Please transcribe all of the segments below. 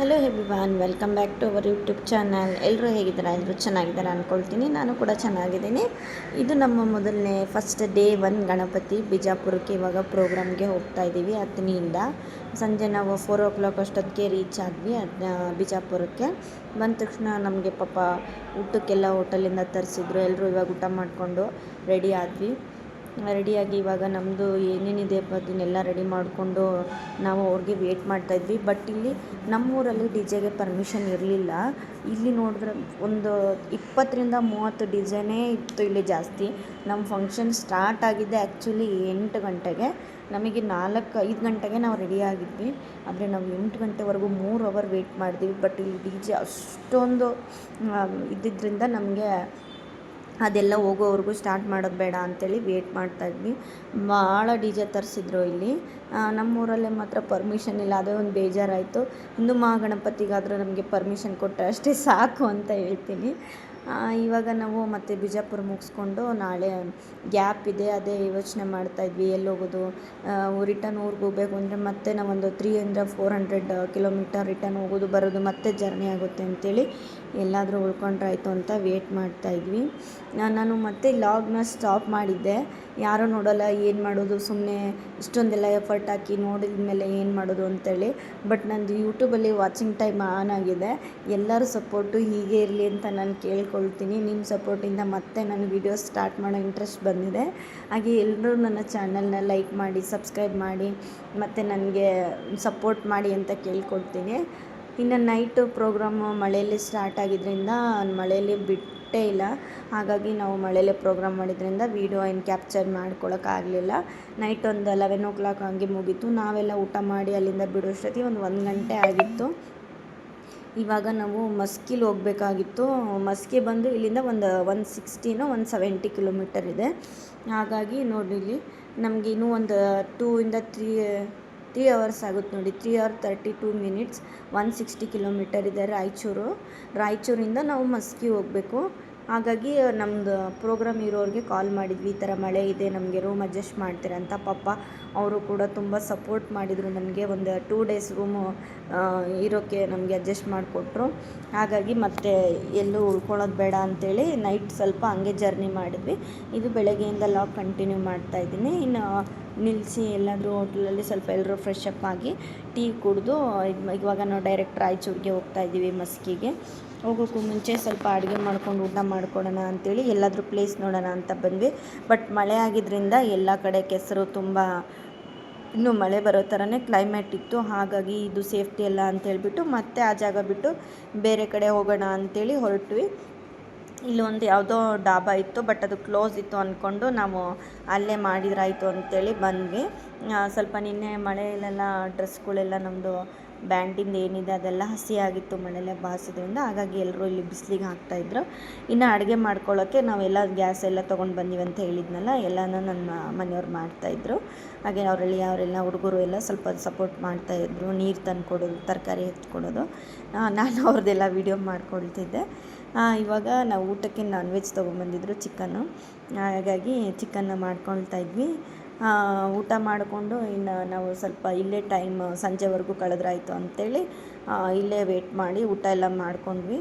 Hello everyone, welcome back to our YouTube channel. ಎಲ್ಲರೂ ಹೇಗಿದ್ದಾರೆ? ಎಲ್ಲರೂ ಚೆನ್ನಾಗಿದ್ದಾರೆ ಅಂದ್ಕೊಳ್ತೀನಿ. ನಾನು ಕೂಡ ಚೆನ್ನಾಗಿದ್ದೀನಿ. ಇದು ನಮ್ಮ ಮೊದಲನೇ ಫಸ್ಟ್ ಡೇ 1 ಗಣಪತಿ ಬಿಜಾಪುರಕ್ಕೆ ಇವಾಗ ಪ್ರೋಗ್ರಾಮ್ಗೆ ಹೋಗ್ತಾ ಇದ್ದೀವಿ. ಹತ್ತನಿಯಿಂದ ಸಂಜೆ ನಾವು 4 o'clock ಅಷ್ಟೊತ್ತಿಗೆ ರೀಚ್ ಆದ್ವಿ ಬಿಜಾಪುರಕ್ಕೆ. ಬಂದ ತಕ್ಷಣ ನಮಗೆ ಪಾಪ ಊಟಕ್ಕೆಲ್ಲ ಹೋಟೆಲಿಂದ ತರಿಸಿದ್ರು. ಎಲ್ಲರೂ ಇವಾಗ ಊಟ ಮಾಡಿಕೊಂಡು ರೆಡಿ ಆದ್ವಿ. ರೆಡಿಯಾಗಿ ಇವಾಗ ನಮ್ಮದು ಏನೇನಿದೆ ಅದನ್ನೆಲ್ಲ ರೆಡಿ ಮಾಡಿಕೊಂಡು ನಾವು ಅವ್ರಿಗೆ ವೇಟ್ ಮಾಡ್ತಾಯಿದ್ವಿ. ಬಟ್ ಇಲ್ಲಿ ನಮ್ಮೂರಲ್ಲಿ ಡಿ ಜೆಗೆ ಪರ್ಮಿಷನ್ ಇರಲಿಲ್ಲ. ಇಲ್ಲಿ ನೋಡಿದ್ರೆ ಒಂದು 20-30 ಡಿ ಜೆನೇ ಇತ್ತು ಇಲ್ಲಿ ಜಾಸ್ತಿ. ನಮ್ಮ ಫಂಕ್ಷನ್ ಸ್ಟಾರ್ಟ್ ಆಗಿದ್ದೆ ಆ್ಯಕ್ಚುಲಿ 8 ಗಂಟೆಗೆ. ನಮಗೆ 4-5 ಗಂಟೆಗೆ ನಾವು ರೆಡಿ ಆಗಿದ್ವಿ. ಆದರೆ ನಾವು 8 ಗಂಟೆವರೆಗೂ 3 ಅವರ್ ವೇಟ್ ಮಾಡಿದ್ವಿ. ಬಟ್ ಇಲ್ಲಿ ಡಿ ಜೆ ಅಷ್ಟೊಂದು ಇದ್ದಿದ್ದರಿಂದ ನಮಗೆ ಅದೆಲ್ಲ ಹೋಗೋವರೆಗೂ ಸ್ಟಾರ್ಟ್ ಮಾಡೋದು ಬೇಡ ಅಂಥೇಳಿ ವೇಟ್ ಮಾಡ್ತಾಯಿದ್ವಿ. ಭಾಳ ಡಿ ಜೆ ತರಿಸಿದ್ರು ಇಲ್ಲಿ. ನಮ್ಮೂರಲ್ಲೇ ಮಾತ್ರ ಪರ್ಮಿಷನ್ ಇಲ್ಲ, ಅದೇ ಒಂದು ಬೇಜಾರಾಯಿತು. ಹಿಂದೂ ಮಹಾಗಣಪತಿಗಾದರೂ ನಮಗೆ ಪರ್ಮಿಷನ್ ಕೊಟ್ಟರೆ ಅಷ್ಟೇ ಸಾಕು ಅಂತ ಹೇಳ್ತೀನಿ. ಇವಾಗ ನಾವು ಮತ್ತೆ ಬಿಜಾಪುರ ಮುಗಿಸ್ಕೊಂಡು ನಾಳೆ ಗ್ಯಾಪ್ ಇದೆ, ಅದೇ ಯೋಚನೆ ಮಾಡ್ತಾಯಿದ್ವಿ ಎಲ್ಲಿ ಹೋಗೋದು. ರಿಟರ್ನ್ ಊರಿಗೆ ಹೋಗ್ಬೇಕು ಅಂದರೆ ಮತ್ತೆ ನಾವೊಂದು 300-400 ಕಿಲೋಮೀಟರ್ ರಿಟರ್ನ್ ಹೋಗೋದು ಬರೋದು ಮತ್ತೆ ಜರ್ನಿ ಆಗುತ್ತೆ ಅಂಥೇಳಿ ಎಲ್ಲಾದರೂ ಉಳ್ಕೊಂಡ್ರಾಯ್ತು ಅಂತ ವೇಟ್ ಮಾಡ್ತಾಯಿದ್ವಿ. ನಾನು ಮತ್ತೆ ಲಾಗ್ನ ಸ್ಟಾಪ್ ಮಾಡಿದ್ದೆ. ಯಾರೂ ನೋಡೋಲ್ಲ, ಏನು ಮಾಡೋದು, ಸುಮ್ಮನೆ ಇಷ್ಟೊಂದೆಲ್ಲ ಎಫರ್ಟ್ ಹಾಕಿ ನೋಡಿದ ಮೇಲೆ ಏನು ಮಾಡೋದು ಅಂತೇಳಿ. ಬಟ್ ನಂದು ಯೂಟ್ಯೂಬಲ್ಲಿ ವಾಚಿಂಗ್ ಟೈಮ್ ಆನ್ ಆಗಿದೆ. ಎಲ್ಲರೂ ಸಪೋರ್ಟು ಹೀಗೆ ಇರಲಿ ಅಂತ ನಾನು ಕೇಳ್ಕೊಳ್ತೀನಿ. ನಿಮ್ಮ ಸಪೋರ್ಟಿಂದ ಮತ್ತೆ ನನ್ನ ವೀಡಿಯೋಸ್ ಸ್ಟಾರ್ಟ್ ಮಾಡೋ ಇಂಟ್ರೆಸ್ಟ್ ಬಂದಿದೆ. ಹಾಗೆ ಎಲ್ಲರೂ ನನ್ನ ಚಾನಲ್ನ ಲೈಕ್ ಮಾಡಿ, ಸಬ್ಸ್ಕ್ರೈಬ್ ಮಾಡಿ ಮತ್ತು ನನಗೆ ಸಪೋರ್ಟ್ ಮಾಡಿ ಅಂತ ಕೇಳ್ಕೊಳ್ತೀನಿ. ಇನ್ನು ನೈಟು ಪ್ರೋಗ್ರಾಮು ಮಳೆಯಲ್ಲಿ ಸ್ಟಾರ್ಟ್ ಆಗಿದ್ದರಿಂದ ಮಳೆಯಲ್ಲಿ ಬಿಟ್ಟೇ ಇಲ್ಲ. ಹಾಗಾಗಿ ನಾವು ಮಳೆಯಲ್ಲೇ ಪ್ರೋಗ್ರಾಮ್ ಮಾಡಿದ್ರಿಂದ ವೀಡಿಯೋ ಏನು ಕ್ಯಾಪ್ಚರ್ ಮಾಡ್ಕೊಳಕ್ಕಾಗಲಿಲ್ಲ. ನೈಟ್ ಒಂದು 11 o'clock ಹಂಗೆ ಮುಗೀತು. ನಾವೆಲ್ಲ ಊಟ ಮಾಡಿ ಅಲ್ಲಿಂದ ಬಿಡೋಷ್ಟೊತ್ತಿಗೆ ಒಂದು 1 ಗಂಟೆ ಆಗಿತ್ತು. ಇವಾಗ ನಾವು ಮಸ್ಕಿಲಿ ಹೋಗಬೇಕಾಗಿತ್ತು. ಮಸ್ಕಿ ಬಂದು ಇಲ್ಲಿಂದ ಒಂದು 160-170 ಕಿಲೋಮೀಟರ್ ಇದೆ. ಹಾಗಾಗಿ ನೋಡಿ ಇಲ್ಲಿ ನಮಗೆ ಇನ್ನೂ ಒಂದು 2-3 ಅವರ್ಸ್ ಆಗುತ್ತೆ ನೋಡಿ. 3 hours 32 minutes. 160 ಕಿಲೋಮೀಟರ್ ಇದೆ ರಾಯಚೂರಿಂದ ನಾವು ಮಸ್ಕಿ ಹೋಗಬೇಕು. ಹಾಗಾಗಿ ನಮ್ಮದು ಪ್ರೋಗ್ರಾಮ್ ಇರೋರಿಗೆ ಕಾಲ್ ಮಾಡಿದ್ವಿ, ಈ ಥರ ಮಳೆ ಇದೆ, ನಮಗೆ ರೂಮ್ ಅಡ್ಜಸ್ಟ್ ಮಾಡ್ತೀರಾ ಅಂತ. ಪಾಪ ಅವರು ಕೂಡ ತುಂಬ ಸಪೋರ್ಟ್ ಮಾಡಿದರು. ನಮಗೆ ಒಂದು 2 days ರೂಮು ಇರೋಕ್ಕೆ ನಮಗೆ ಅಡ್ಜಸ್ಟ್ ಮಾಡಿಕೊಟ್ರು. ಹಾಗಾಗಿ ಮತ್ತೆ ಎಲ್ಲೂ ಉಳ್ಕೊಳ್ಳೋದು ಬೇಡ ಅಂಥೇಳಿ ನೈಟ್ ಸ್ವಲ್ಪ ಹಂಗೆ ಜರ್ನಿ ಮಾಡಿದ್ವಿ. ಇದು ಬೆಳಗ್ಗೆಯಿಂದ ಲಾಗ್ ಕಂಟಿನ್ಯೂ ಮಾಡ್ತಾಯಿದ್ದೀನಿ. ಇನ್ನು ನಿಲ್ಲಿಸಿ ಎಲ್ಲಾದರೂ ಹೋಟ್ಲಲ್ಲಿ ಸ್ವಲ್ಪ ಎಲ್ಲರೂ ಫ್ರೆಶ್ ಅಪ್ ಆಗಿ ಟೀ ಕುಡಿದು ಇವಾಗ ನಾವು ಡೈರೆಕ್ಟ್ ರಾಯಚೂರಿಗೆ ಹೋಗ್ತಾಯಿದ್ದೀವಿ. ಮಸ್ಕಿಗೆ ಹೋಗೋಕ್ಕೂ ಮುಂಚೆ ಸ್ವಲ್ಪ ಅಡುಗೆ ಮಾಡ್ಕೊಂಡು ಊಟ ಮಾಡ್ಕೊಡೋಣ ಅಂಥೇಳಿ ಎಲ್ಲಾದರೂ ಪ್ಲೇಸ್ ನೋಡೋಣ ಅಂತ ಬಂದ್ವಿ. ಬಟ್ ಮಳೆ ಆಗಿದ್ದರಿಂದ ಎಲ್ಲ ಕಡೆ ಕೆಸರು, ತುಂಬ ಇನ್ನೂ ಮಳೆ ಬರೋ ಥರನೇ ಕ್ಲೈಮೇಟ್ ಇತ್ತು. ಹಾಗಾಗಿ ಇದು ಸೇಫ್ಟಿ ಎಲ್ಲ ಅಂತೇಳ್ಬಿಟ್ಟು ಮತ್ತೆ ಆ ಜಾಗ ಬಿಟ್ಟು ಬೇರೆ ಕಡೆ ಹೋಗೋಣ ಅಂಥೇಳಿ ಹೊರಟ್ವಿ. ಇಲ್ಲೊಂದು ಯಾವುದೋ ಡಾಬಾ ಇತ್ತು, ಬಟ್ ಅದು ಕ್ಲೋಸ್ ಇತ್ತು ಅಂದ್ಕೊಂಡು ನಾವು ಅಲ್ಲೇ ಮಾಡಿದ್ರಾಯಿತು ಅಂಥೇಳಿ ಬಂದ್ವಿ. ಸ್ವಲ್ಪ ನಿನ್ನೆ ಮಳೆಯಲ್ಲೆಲ್ಲ ಡ್ರೆಸ್ಗಳೆಲ್ಲ ನಮ್ಮದು ಬ್ಯಾಂಡಿಂದ ಏನಿದೆ ಅದೆಲ್ಲ ಹಸಿಯಾಗಿತ್ತು ಮಳೆಯಲ್ಲೇ ಬಾರಿಸಿದ್ರಿಂದ. ಹಾಗಾಗಿ ಎಲ್ಲರೂ ಇಲ್ಲಿ ಬಿಸಿಲಿಗೆ ಹಾಕ್ತಾಯಿದ್ರು. ಇನ್ನು ಅಡುಗೆ ಮಾಡ್ಕೊಳ್ಳೋಕ್ಕೆ ನಾವೆಲ್ಲ ಗ್ಯಾಸ್ ಎಲ್ಲ ತೊಗೊಂಡು ಬಂದೀವಿ ಅಂತ ಹೇಳಿದ್ನಲ್ಲ, ಎಲ್ಲನೂ ನನ್ನ ಮನೆಯವ್ರು ಮಾಡ್ತಾಯಿದ್ರು. ಹಾಗೆ ಅವರೆಲ್ಲ ಹುಡುಗರು ಎಲ್ಲ ಸ್ವಲ್ಪ ಸಪೋರ್ಟ್ ಮಾಡ್ತಾಯಿದ್ರು. ನೀರು ತಂದು ಕೊಡೋದು, ತರಕಾರಿ ಎತ್ಕೊಡೋದು. ನಾನು ಅವ್ರದ್ದೆಲ್ಲ ವೀಡಿಯೋ ಮಾಡ್ಕೊಳ್ತಿದ್ದೆ. ಇವಾಗ ನಾವು ಊಟಕ್ಕೆ ನಾನ್ ವೆಜ್ ತೊಗೊಂಬಂದಿದ್ರು, ಚಿಕನ್ನು. ಹಾಗಾಗಿ ಚಿಕನ್ನ ಮಾಡ್ಕೊಳ್ತಾ ಇದ್ವಿ. ಊಟ ಮಾಡಿಕೊಂಡು ಇನ್ನು ನಾವು ಸ್ವಲ್ಪ ಇಲ್ಲೇ ಟೈಮ್ ಸಂಜೆವರೆಗೂ ಕಳೆದ್ರಾಯ್ತು ಅಂಥೇಳಿ ಇಲ್ಲೇ ವೇಟ್ ಮಾಡಿ ಊಟ ಎಲ್ಲ ಮಾಡ್ಕೊಂಡ್ವಿ.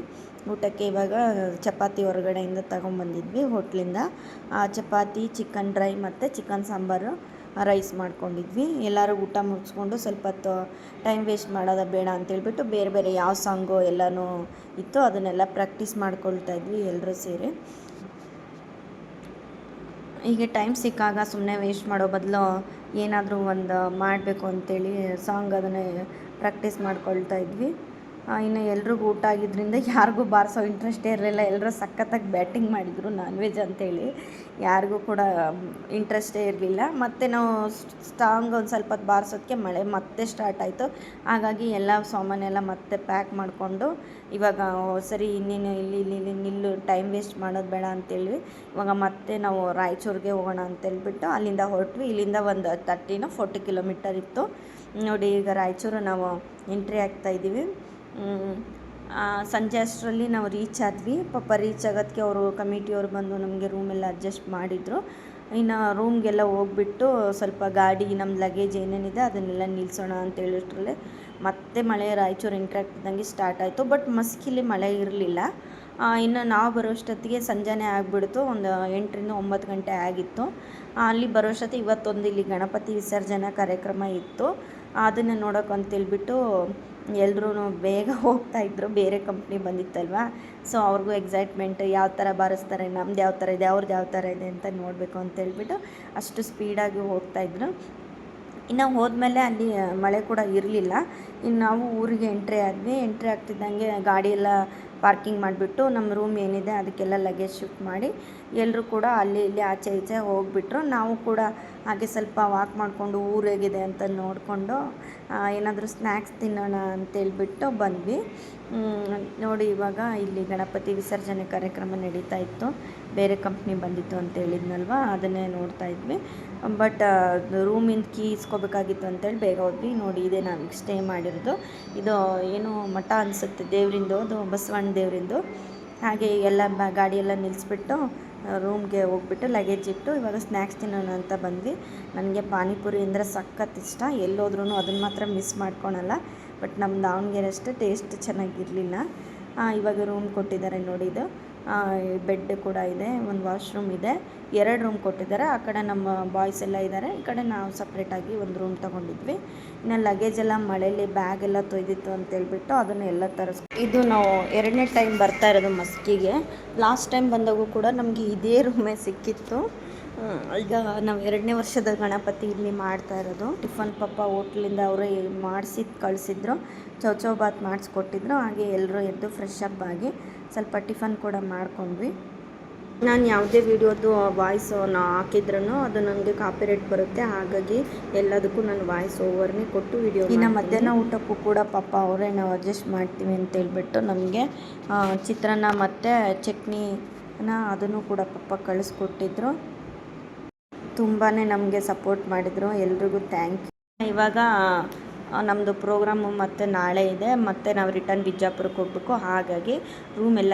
ಊಟಕ್ಕೆ ಇವಾಗ ಚಪಾತಿ ಹೊರಗಡೆಯಿಂದ ತಗೊಂಬಂದಿದ್ವಿ ಹೋಟ್ಲಿಂದ. ಚಪಾತಿ, ಚಿಕನ್ ಡ್ರೈ ಮತ್ತು ಚಿಕನ್ ಸಾಂಬಾರು, ರೈಸ್ ಮಾಡ್ಕೊಂಡಿದ್ವಿ. ಎಲ್ಲರೂ ಊಟ ಮುಗಿಸ್ಕೊಂಡು ಸ್ವಲ್ಪ ಹೊತ್ತು ಟೈಮ್ ವೇಸ್ಟ್ ಮಾಡೋದು ಬೇಡ ಅಂತೇಳ್ಬಿಟ್ಟು ಬೇರೆ ಬೇರೆ ಯಾವ ಸಾಂಗು ಎಲ್ಲನೂ ಇತ್ತು ಅದನ್ನೆಲ್ಲ ಪ್ರಾಕ್ಟೀಸ್ ಮಾಡ್ಕೊಳ್ತಾ ಇದ್ವಿ ಎಲ್ಲರೂ ಸೇರಿ. ಹೀಗೆ ಟೈಮ್ ಸಿಕ್ಕಾಗ ಸುಮ್ಮನೆ ವೇಸ್ಟ್ ಮಾಡೋ ಬದಲು ಏನಾದರೂ ಒಂದು ಮಾಡಬೇಕು ಅಂಥೇಳಿ ಸಾಂಗ್ ಅದನ್ನೇ ಪ್ರಾಕ್ಟೀಸ್ ಮಾಡ್ಕೊಳ್ತಾ ಇದ್ವಿ. ಇನ್ನು ಎಲ್ರಿಗೂ ಊಟ ಆಗಿದ್ದರಿಂದ ಯಾರಿಗೂ ಬಾರಿಸೋ ಇಂಟ್ರೆಸ್ಟೇ ಇರಲಿಲ್ಲ. ಎಲ್ಲರೂ ಸಖತ್ತಾಗಿ ಬ್ಯಾಟಿಂಗ್ ಮಾಡಿದರು ನಾನ್ ವೆಜ್ ಅಂಥೇಳಿ. ಯಾರಿಗೂ ಕೂಡ ಇಂಟ್ರೆಸ್ಟೇ ಇರಲಿಲ್ಲ. ಮತ್ತು ನಾವು ಸಾಂಗ್ ಒಂದು ಸ್ವಲ್ಪ ಹೊತ್ತು ಬಾರಿಸೋದಕ್ಕೆ ಮಳೆ ಮತ್ತೆ ಸ್ಟಾರ್ಟ್ ಆಯಿತು. ಹಾಗಾಗಿ ಎಲ್ಲ ಸಾಮಾನೆಲ್ಲ ಮತ್ತೆ ಪ್ಯಾಕ್ ಮಾಡಿಕೊಂಡು ಇವಾಗ ಸರಿ ಇನ್ನೇನು ಇಲ್ಲಿ ನಿಲ್ಲು, ಟೈಮ್ ವೇಸ್ಟ್ ಮಾಡೋದು ಬೇಡ ಅಂತೇಳಿ ಇವಾಗ ಮತ್ತೆ ನಾವು ರಾಯಚೂರಿಗೆ ಹೋಗೋಣ ಅಂತೇಳ್ಬಿಟ್ಟು ಅಲ್ಲಿಂದ ಹೊರಟ್ವಿ. ಇಲ್ಲಿಂದ ಒಂದು 30-40 ಕಿಲೋಮೀಟರ್ ಇತ್ತು ನೋಡಿ. ಈಗ ರಾಯಚೂರು ನಾವು ಎಂಟ್ರಿ ಆಗ್ತಾಯಿದ್ದೀವಿ. ಸಂಜೆ ಅಷ್ಟರಲ್ಲಿ ನಾವು ರೀಚ್ ಆದ್ವಿ. ಪಾಪ ರೀಚ್ ಆಗೋದಕ್ಕೆ ಅವರು ಕಮಿಟಿಯವರು ಬಂದು ನಮಗೆ ರೂಮೆಲ್ಲ ಅಡ್ಜಸ್ಟ್ ಮಾಡಿದರು. ಇನ್ನು ರೂಮ್ಗೆಲ್ಲ ಹೋಗ್ಬಿಟ್ಟು ಸ್ವಲ್ಪ ಗಾಡಿ ನಮ್ಮ ಲಗೇಜ್ ಏನೇನಿದೆ ಅದನ್ನೆಲ್ಲ ನಿಲ್ಲಿಸೋಣ ಅಂತ ಹೇಳಿದ್ರಲ್ಲೇ ಮತ್ತೆ ಮಳೆ ರಾಯಚೂರು ಎಂಟ್ರ್ ಆಗ್ತಿದ್ದಂಗೆ ಸ್ಟಾರ್ಟ್ ಆಯಿತು. ಬಟ್ ಮಸ್ಕಿಲಿ ಮಳೆ ಇರಲಿಲ್ಲ. ಇನ್ನು ನಾವು ಬರೋಷ್ಟೊತ್ತಿಗೆ ಸಂಜೆನೇ ಆಗಿಬಿಡ್ತು. ಒಂದು 8ರಿಂದ 9 ಗಂಟೆ ಆಗಿತ್ತು. ಅಲ್ಲಿ ಬರೋಷ್ಟೊತ್ತಿಗೆ ಇವತ್ತೊಂದು ಇಲ್ಲಿ ಗಣಪತಿ ವಿಸರ್ಜನಾ ಕಾರ್ಯಕ್ರಮ ಇತ್ತು. ಅದನ್ನು ನೋಡೋಕೆ ಅಂತೇಳ್ಬಿಟ್ಟು ಎಲ್ಲರೂ ಬೇಗ ಹೋಗ್ತಾಯಿದ್ರು. ಬೇರೆ ಕಂಪ್ನಿ ಬಂದಿತ್ತಲ್ವ, ಸೊ ಅವ್ರಿಗೂ ಎಕ್ಸೈಟ್ಮೆಂಟ್, ಯಾವ ಥರ ಬಾರಿಸ್ತಾರೆ, ನಮ್ದು ಯಾವ ಥರ ಇದೆ, ಅವ್ರದ್ದು ಯಾವ ಥರ ಇದೆ ಅಂತ ನೋಡಬೇಕು ಅಂತೇಳ್ಬಿಟ್ಟು ಅಷ್ಟು ಸ್ಪೀಡಾಗಿ ಹೋಗ್ತಾಯಿದ್ರು. ಇನ್ನು ಹೋದ್ಮೇಲೆ ಅಲ್ಲಿ ಮಳೆ ಕೂಡ ಇರಲಿಲ್ಲ. ಇನ್ನು ನಾವು ಊರಿಗೆ ಎಂಟ್ರಿ ಆಗ್ತಿದ್ದಂಗೆ ಗಾಡಿ ಎಲ್ಲ ಪಾರ್ಕಿಂಗ್ ಮಾಡಿಬಿಟ್ಟು ನಮ್ಮ ರೂಮ್ ಏನಿದೆ ಅದಕ್ಕೆಲ್ಲ ಲಗೇಜ್ ಶಿಫ್ಟ್ ಮಾಡಿ ಎಲ್ಲರೂ ಕೂಡ ಅಲ್ಲಿ ಇಲ್ಲಿ ಆಚೆ ಈಚೆ ಹೋಗಿಬಿಟ್ರು. ನಾವು ಕೂಡ ಹಾಗೆ ಸ್ವಲ್ಪ ವಾಕ್ ಮಾಡಿಕೊಂಡು ಊರು ಹೇಗಿದೆ ಅಂತ ನೋಡಿಕೊಂಡು ಏನಾದರೂ ಸ್ನ್ಯಾಕ್ಸ್ ತಿನ್ನೋಣ ಅಂತೇಳ್ಬಿಟ್ಟು ಬಂದ್ವಿ. ನೋಡಿ, ಇವಾಗ ಇಲ್ಲಿ ಗಣಪತಿ ವಿಸರ್ಜನೆ ಕಾರ್ಯಕ್ರಮ ನಡೀತಾ ಇತ್ತು. ಬೇರೆ ಕಂಪ್ನಿ ಬಂದಿತ್ತು ಅಂತ ಹೇಳಿದ್ನಲ್ವ, ಅದನ್ನೇ ನೋಡ್ತಾ ಇದ್ವಿ. ಬಟ್ ರೂಮಿಂದ ಕೀ ಇಸ್ಕೋಬೇಕಾಗಿತ್ತು ಅಂತೇಳಿ ಬೇಗ ಹೋದ್ವಿ. ನೋಡಿ, ಇದೇ ನಾನು ಸ್ಟೇ ಮಾಡಿರೋದು. ಇದು ಏನು ಮಠ ಅನಿಸುತ್ತೆ ದೇವರಿಂದು, ಅದು ಬಸವಣ್ಣ ದೇವರಿಂದು. ಹಾಗೆ ಎಲ್ಲ ಗಾಡಿಯೆಲ್ಲ ನಿಲ್ಲಿಸ್ಬಿಟ್ಟು ರೂಮ್ಗೆ ಹೋಗ್ಬಿಟ್ಟು ಲಗೇಜ್ ಇಟ್ಟು ಇವಾಗ ಸ್ನ್ಯಾಕ್ಸ್ ತಿನ್ನೋಣ ಅಂತ ಬಂದ್ವಿ. ನನಗೆ ಪಾನಿಪುರಿ ಅಂದರೆ ಸಖತ್ ಇಷ್ಟ. ಎಲ್ಲೋದ್ರೂ ಅದನ್ನು ಮಾತ್ರ ಮಿಸ್ ಮಾಡ್ಕೊಳಲ್ಲ. ಬಟ್ ನಮ್ಮ ದಾವಣಗೆರೆ ಅಷ್ಟೇ ಟೇಸ್ಟ್ ಚೆನ್ನಾಗಿರಲಿಲ್ಲ. ಇವಾಗ ರೂಮ್ ಕೊಟ್ಟಿದ್ದಾರೆ ನೋಡಿ. ಇದು ಬೆಡ್ ಕೂಡ ಇದೆ, ಒಂದು ವಾಶ್ರೂಮ್ ಇದೆ, 2 ರೂಮ್ ಕೊಟ್ಟಿದ್ದಾರೆ. ಆ ಕಡೆ ನಮ್ಮ ಬಾಯ್ಸ್ ಎಲ್ಲ ಇದ್ದಾರೆ, ಈ ಕಡೆ ನಾವು ಸಪ್ರೇಟಾಗಿ ಒಂದು ರೂಮ್ ತೊಗೊಂಡಿದ್ವಿ. ಇನ್ನು ಲಗೇಜ್ ಎಲ್ಲ ಮಳೆಯಲ್ಲಿ ಬ್ಯಾಗ್ ಎಲ್ಲ ತೊಯ್ದಿತ್ತು ಅಂತೇಳ್ಬಿಟ್ಟು ಅದನ್ನು ಎಲ್ಲ ಇದು ನಾವು 2ನೇ ಟೈಮ್ ಬರ್ತಾ ಇರೋದು ಮಸ್ಕಿಗೆ. ಲಾಸ್ಟ್ ಟೈಮ್ ಬಂದಾಗೂ ಕೂಡ ನಮಗೆ ಇದೇ ರೂಮೇ ಸಿಕ್ಕಿತ್ತು. ಈಗ ನಾವು 2ನೇ ವರ್ಷದ ಗಣಪತಿ ಇಲ್ಲಿ ಮಾಡ್ತಾ ಇರೋದು. ಟಿಫನ್ ಪಪ್ಪ ಹೋಟ್ಲಿಂದ ಅವರೇ ಮಾಡಿಸಿ ಕಳಿಸಿದ್ರು. ಚೌಚೌಬಾತ್ ಮಾಡಿಸ್ಕೊಟ್ಟಿದ್ರು. ಹಾಗೆ ಎಲ್ಲರೂ ಎದ್ದು ಫ್ರೆಶ್ ಅಪ್ ಆಗಿ ಸ್ವಲ್ಪ ಟಿಫನ್ ಕೂಡ ಮಾಡ್ಕೊಂಡ್ವಿ. ನಾನು ಯಾವುದೇ ವೀಡಿಯೋದು ವಾಯ್ಸ್ ಹಾಕಿದ್ರೂ ಅದು ನನಗೆ ಕಾಪಿರೈಟ್ ಬರುತ್ತೆ. ಹಾಗಾಗಿ ಎಲ್ಲದಕ್ಕೂ ನಾನು ವಾಯ್ಸ್ ಓವರ್ನೇ ಕೊಟ್ಟು ವಿಡಿಯೋ. ಇನ್ನು ಮಧ್ಯಾಹ್ನ ಊಟಕ್ಕೂ ಕೂಡ ಪಾಪ ಅವರೇ ನಾವು ಅಡ್ಜಸ್ಟ್ ಮಾಡ್ತೀವಿ ಅಂತೇಳ್ಬಿಟ್ಟು ನಮಗೆ ಚಿತ್ರಾನ್ನ ಮತ್ತು ಚಟ್ನಿನ ಅದನ್ನು ಕೂಡ ಪಾಪ ಕಳಿಸ್ಕೊಟ್ಟಿದ್ರು. ತುಂಬಾ ನಮಗೆ ಸಪೋರ್ಟ್ ಮಾಡಿದರು. ಎಲ್ರಿಗೂ ಥ್ಯಾಂಕ್ ಯು. ಇವಾಗ ನಮ್ಮದು ಪ್ರೋಗ್ರಾಮು ಮತ್ತು ನಾಳೆ ಇದೆ. ಮತ್ತು ನಾವು ರಿಟರ್ನ್ ಬಿಜಾಪುರಕ್ಕೆ ಹೋಗ್ಬೇಕು. ಹಾಗಾಗಿ ರೂಮ್ ಎಲ್ಲ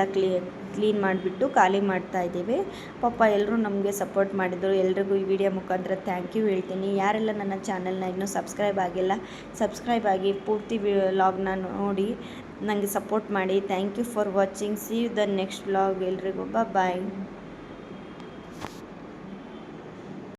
ಕ್ಲೀನ್ ಮಾಡಿಬಿಟ್ಟು ಖಾಲಿ ಮಾಡ್ತಾ ಇದ್ದೀವಿ. ಪಾಪ ಎಲ್ಲರೂ ನಮಗೆ ಸಪೋರ್ಟ್ ಮಾಡಿದರು. ಎಲ್ರಿಗೂ ಈ ವಿಡಿಯೋ ಮುಖಾಂತರ ಥ್ಯಾಂಕ್ ಯು ಹೇಳ್ತೀನಿ. ಯಾರೆಲ್ಲ ನನ್ನ ಚಾನಲ್ನ ಇನ್ನೂ ಸಬ್ಸ್ಕ್ರೈಬ್ ಆಗಿಲ್ಲ, ಸಬ್ಸ್ಕ್ರೈಬ್ ಆಗಿ ಪೂರ್ತಿ ವ್ಲಾಗ್ನ ನೋಡಿ ನನಗೆ ಸಪೋರ್ಟ್ ಮಾಡಿ. Thank you for watching. See you the next vlog. ಎಲ್ರಿಗೂ ಬಾಯ್.